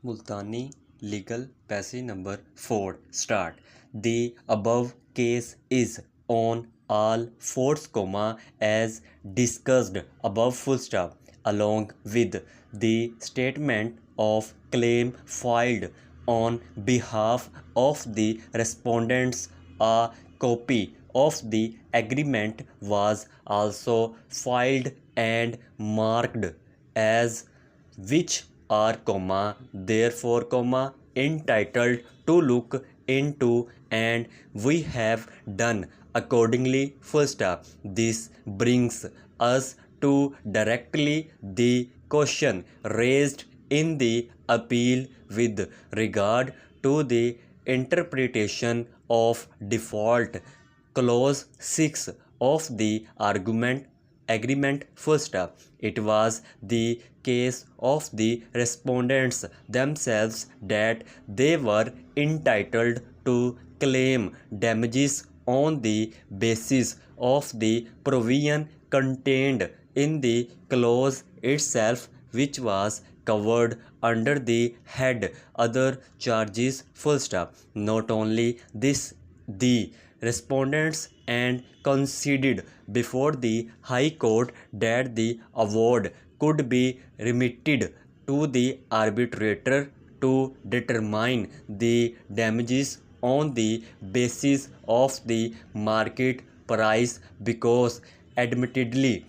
Multani Legal Passage Number 4 Start. The above case is on all fours, as discussed above, full stop, along with the statement of claim filed on behalf of the respondents. A copy of the agreement was also filed and marked as which are, therefore, entitled to look into, and we have done accordingly, full stop. This brings us to directly the question raised in the appeal with regard to the interpretation of default clause 6 of the agreement. First up, it was the case of the respondents themselves that they were entitled to claim damages on the basis of the provision contained in the clause itself, which was covered under the head other charges. Full stop. Not only this, the respondents and conceded before the High Court that the award could be remitted to the arbitrator to determine the damages on the basis of the market price, because admittedly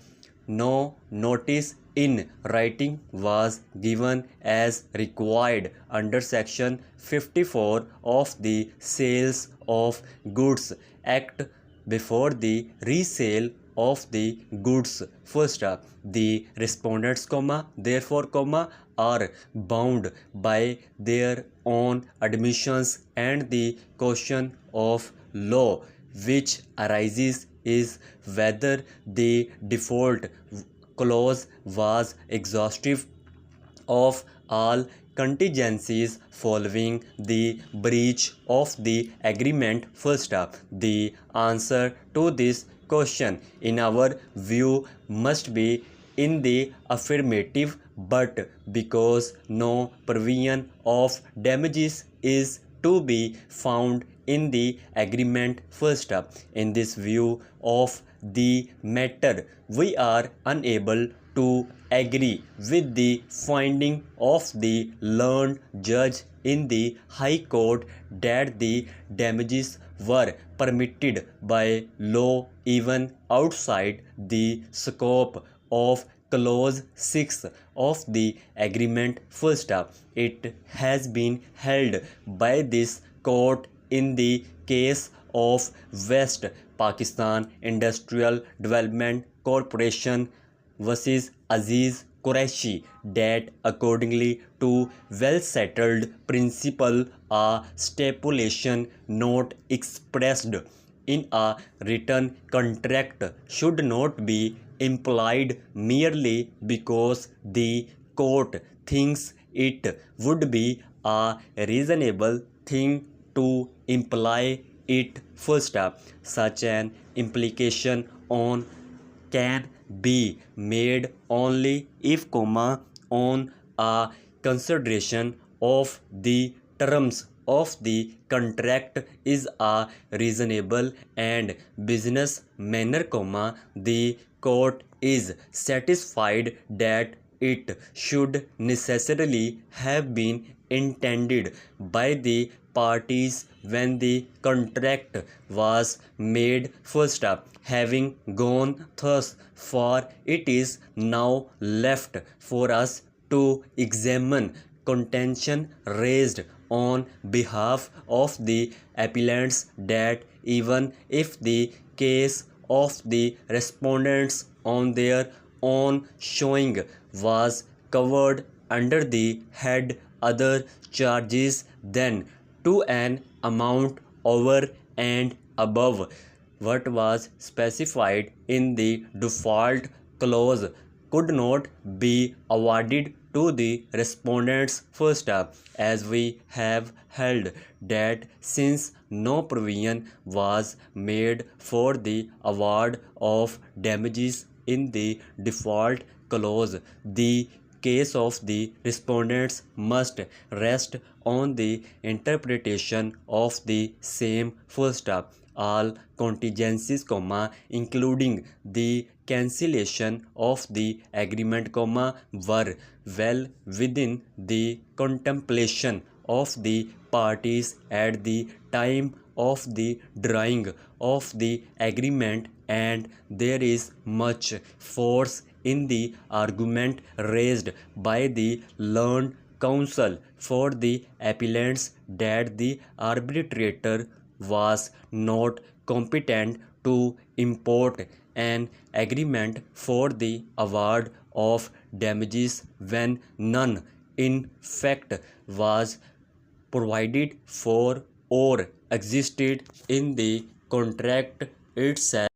no notice in writing was given as required under section 54 of the Sales of Goods Act before the resale of the goods. First up, the respondents, therefore, are bound by their own admissions, and the question of law which arises is whether the default clause was exhaustive of all contingencies following the breach of the agreement. First up, the answer to this question, in our view, must be in the affirmative, but because no provision of damages is to be found in the agreement. First up, in this view of the matter, we are unable to agree with the finding of the learned judge in the High Court that the damages were permitted by law even outside the scope of clause 6 of the agreement. First up, it has been held by this court in the case of West Pakistan Industrial Development Corporation versus Aziz Qureshi that accordingly to well settled principle, a stipulation not expressed in a written contract should not be implied merely because the court thinks it would be a reasonable thing to imply it. First up, such an implication on can be made only if, on a consideration of the terms of the contract is a reasonable and business manner, the court is satisfied that it should necessarily have been intended by the parties when the contract was made. First up, having gone thus far, it is now left for us to examine contention raised on behalf of the appellants that even if the case of the respondents on their own showing was covered under the head other charges, then to an amount over and above what was specified in the default clause could not be awarded to the respondents. First up, as we have held that since no provision was made for the award of damages in the default clause, the case of the respondents must rest on the interpretation of the same full stop. All contingencies, including the cancellation of the agreement, were well within the contemplation of the parties at the time of the drawing of the agreement, and there is much force in the argument raised by the learned counsel for the appellants that the arbitrator was not competent to import an agreement for the award of damages when none in fact was provided for or existed in the contract itself.